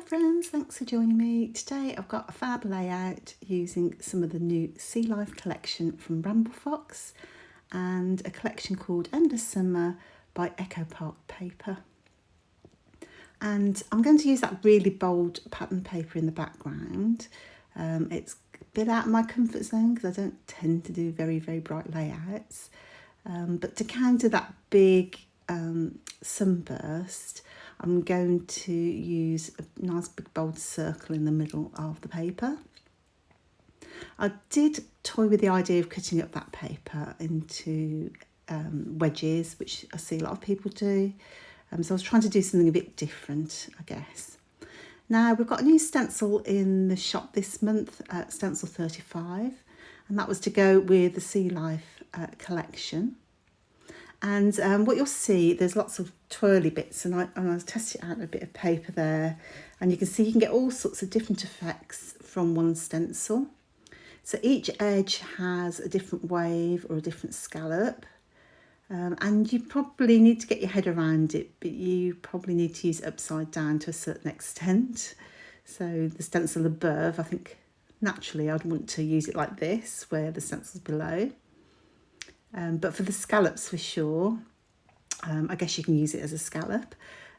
friends, thanks for joining me. Today I've got a fab layout using some of the new Sea Life collection from Bramble Fox and a collection called Endless Summer by Echo Park Paper. And I'm going to use that really bold pattern paper in the background. It's a bit out of my comfort zone because I don't tend to do very bright layouts. But to counter that big sunburst, I'm going to use a nice big bold circle in the middle of the paper. I did toy with the idea of cutting up that paper into wedges, which I see a lot of people do. So I was trying to do something a bit different, I guess. Now we've got a new stencil in the shop this month, Stencil 35, and that was to go with the Sea Life collection. And what you'll see, there's lots of twirly bits, and I tested out a bit of paper there, and you can see you can get all sorts of different effects from one stencil. So each edge has a different wave or a different scallop, and you probably need to get your head around it, but you probably need to use it upside down to a certain extent. So the stencil above, I think naturally I'd want to use it like this, where the stencil's below. But for the scallops for sure, I guess you can use it as a scallop.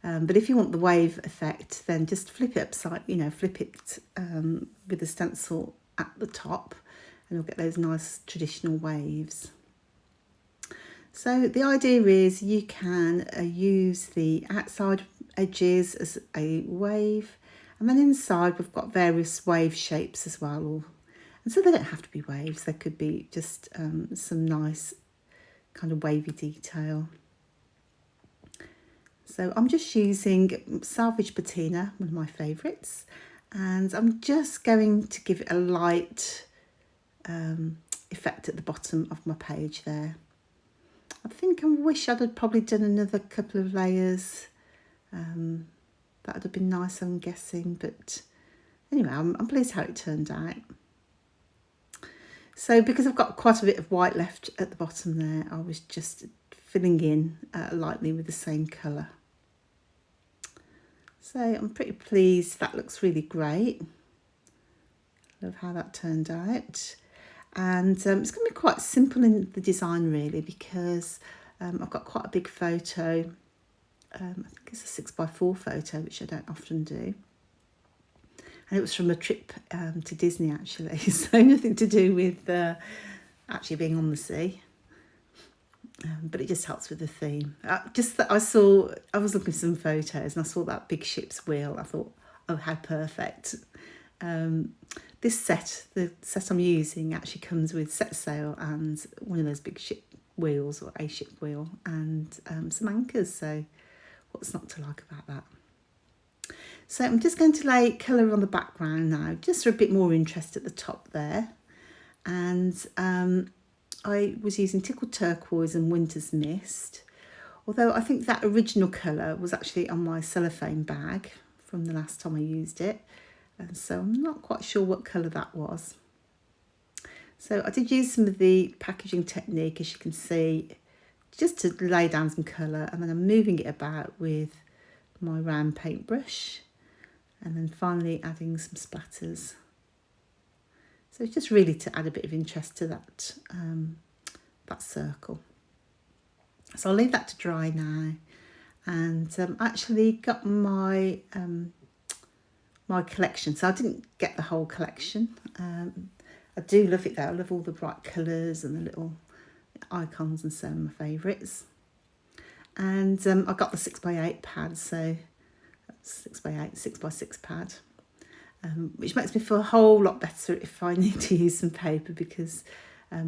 But if you want the wave effect, then just flip it upside, flip it with the stencil at the top, and you'll get those nice traditional waves. So the idea is you can use the outside edges as a wave, and then inside we've got various wave shapes as well. And so they don't have to be waves, they could be just some nice kind of wavy detail. So I'm just using Salvage Patina, one of my favourites, and I'm just going to give it a light effect at the bottom of my page there. I think I wish I'd have probably done another couple of layers. That would have been nice, I'm guessing, but anyway, I'm pleased how it turned out. So because I've got quite a bit of white left at the bottom there, I was just filling in lightly with the same colour. So I'm pretty pleased, that looks really great. Love how that turned out. And it's going to be quite simple in the design really, because I've got quite a big photo. I think it's a 6x4 photo, which I don't often do. And it was from a trip to Disney actually, so nothing to do with actually being on the sea. But it just helps with the theme. Just that I was looking at some photos and I saw that big ship's wheel. I thought, oh, how perfect. This set, the set I'm using, actually comes with set sail and one of those big ship wheels, or a ship wheel, and some anchors. So what's not to like about that? So I'm just going to lay colour on the background now, just for a bit more interest at the top there. And I was using Tickled Turquoise and Winter's Mist, although I think that original colour was actually on my cellophane bag from the last time I used it. And so I'm not quite sure what colour that was. So I did use some of the packaging technique, as you can see, just to lay down some colour, and then I'm moving it about with my round paintbrush, and then finally adding some splatters. So it's just really to add a bit of interest to that that circle. So I'll leave that to dry now, and actually got my my collection. So I didn't get the whole collection. I do love it though. I love all the bright colours and the little icons, and so my favourites. And I got the 6x8 pad, so that's 6x8, 6x6 pad, which makes me feel a whole lot better if I need to use some paper, because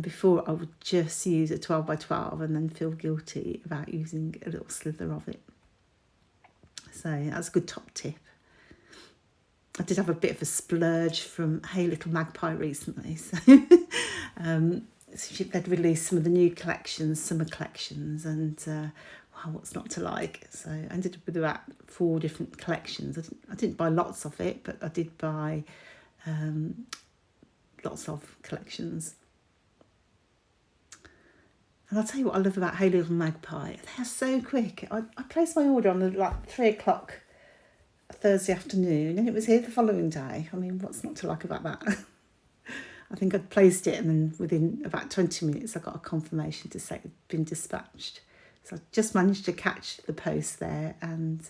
before I would just use a 12x12 and then feel guilty about using a little slither of it. So that's a good top tip. I did have a bit of a splurge from Hey Little Magpie recently, so they'd released some of the new collections, summer collections, and wow, what's not to like? So I ended up with about 4 different collections. I didn't buy lots of it, but I did buy lots of collections. And I'll tell you what I love about Hey Little Magpie. They are so quick. I placed my order on like 3 o'clock Thursday afternoon, and it was here the following day. I mean, what's not to like about that? I think I'd placed it, and then within about 20 minutes, I got a confirmation to say it had been dispatched. So I just managed to catch the post there, and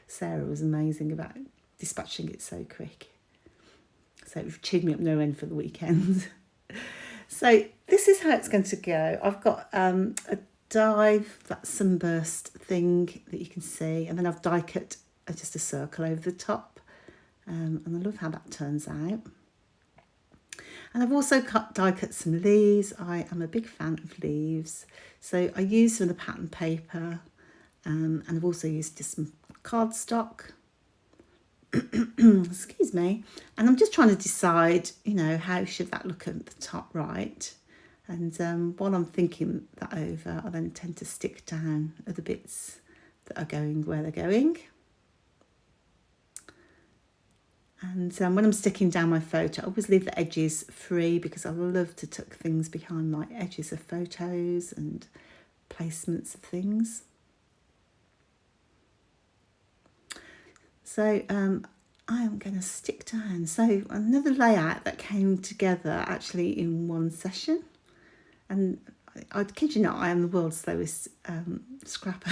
Sarah was amazing about dispatching it so quick. So it cheered me up no end for the weekend. So this is how it's going to go. I've got a that sunburst thing that you can see, and then I've die cut just a circle over the top, and I love how that turns out. And I've also die cut some leaves. I am a big fan of leaves, so I used some of the pattern paper, and I've also used just some cardstock. Excuse me. And I'm just trying to decide, how should that look at the top right. And while I'm thinking that over, I then tend to stick down other bits that are going where they're going. And when I'm sticking down my photo, I always leave the edges free because I love to tuck things behind my edges of photos and placements of things. So I am going to stick down. So another layout that came together actually in one session. And I kid you not, I am the world's slowest scrapper.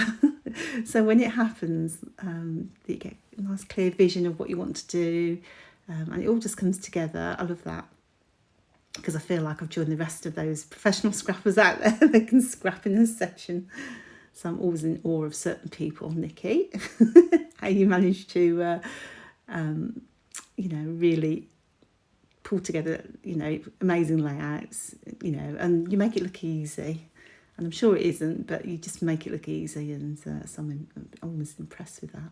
So when it happens, you get a nice clear vision of what you want to do, and it all just comes together. I love that because I feel like I've joined the rest of those professional scrappers out there. They can scrap in a session. So I'm always in awe of certain people. Nikki, how you manage to, really pull together, amazing layouts, and you make it look easy. And I'm sure it isn't, but you just make it look easy, and so I'm almost impressed with that.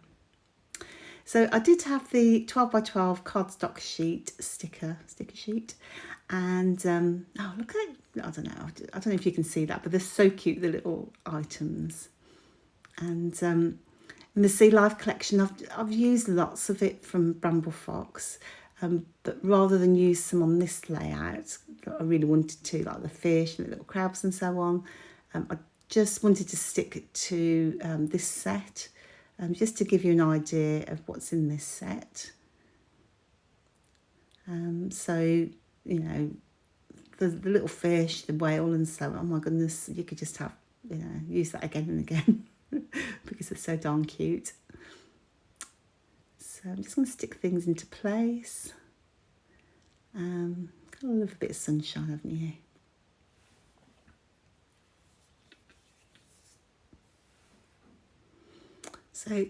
So I did have the 12 by 12 cardstock sheet, sticker sheet, and look at it. I don't know if you can see that, but they're so cute, the little items. And in the Sea Life collection, I've used lots of it from Bramble Fox. But rather than use some on this layout that I really wanted to, like the fish and the little crabs and so on, I just wanted to stick to this set, just to give you an idea of what's in this set. So, the little fish, the whale and so on, oh my goodness, you could just have, use that again and again because it's so darn cute. So I'm just going to stick things into place. Got a little bit of sunshine, haven't you? So,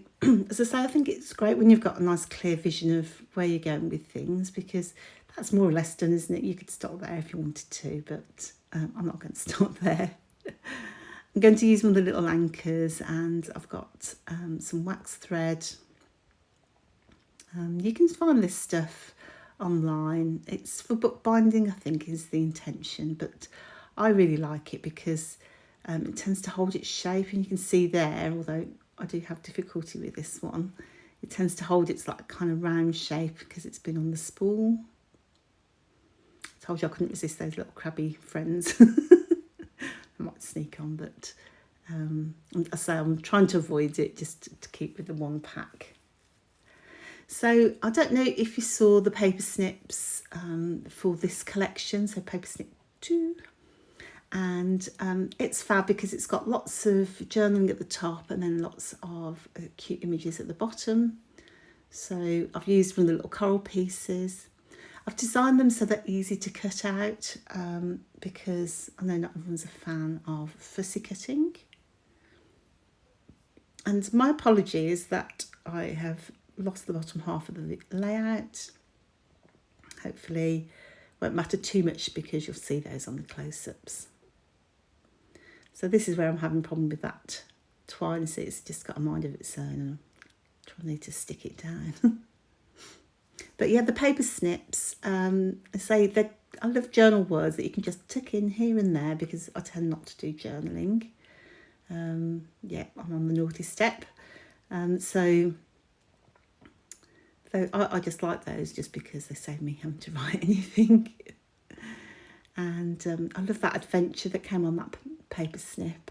as I say, I think it's great when you've got a nice clear vision of where you're going with things, because that's more or less done, isn't it? You could stop there if you wanted to, but I'm not going to stop there. I'm going to use one of the little anchors, and I've got some wax thread. You can find this stuff online. It's for bookbinding, I think, is the intention, but I really like it because it tends to hold its shape, and you can see there, although I do have difficulty with this one, it tends to hold its like kind of round shape because it's been on the spool. I told you I couldn't resist those little crabby friends. I might sneak on, but I say I'm trying to avoid it just to keep with the one pack. So I don't know if you saw the paper snips for this collection, so paper snip 2. And it's fab because it's got lots of journaling at the top and then lots of cute images at the bottom. So I've used one of the little coral pieces. I've designed them so they're easy to cut out because I know not everyone's a fan of fussy cutting. And my apologies that I have lost the bottom half of the layout. Hopefully it won't matter too much because you'll see those on the close-ups. So this is where I'm having a problem with that twine. See, it's just got a mind of its own and I'm trying to stick it down. But yeah, the paper snips, I love journal words that you can just tuck in here and there because I tend not to do journaling. I'm on the naughty step. So I just like those just because they save me having to write anything. And I love that adventure that came on that paper snip.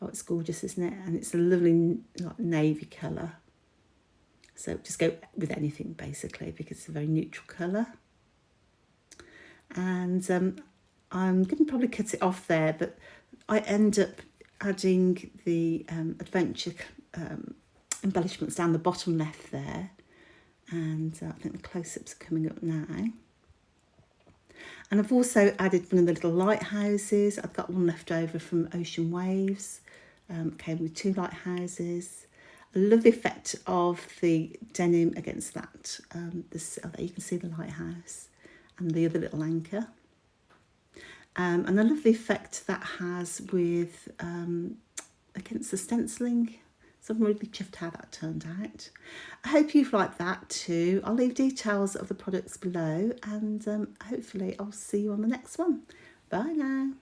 Oh, it's gorgeous, isn't it? And it's a lovely like navy colour. So just go with anything basically because it's a very neutral colour. And I'm going to probably cut it off there, but I end up adding the adventure embellishments down the bottom left there. And I think the close-ups are coming up now. And I've also added one of the little lighthouses. I've got one left over from Ocean Waves. Came with 2 lighthouses. I love the effect of the denim against that. There you can see the lighthouse and the other little anchor. And I love the effect that has with against the stenciling. So I'm really chuffed how that turned out. I hope you've liked that too. I'll leave details of the products below, and hopefully I'll see you on the next one. Bye now.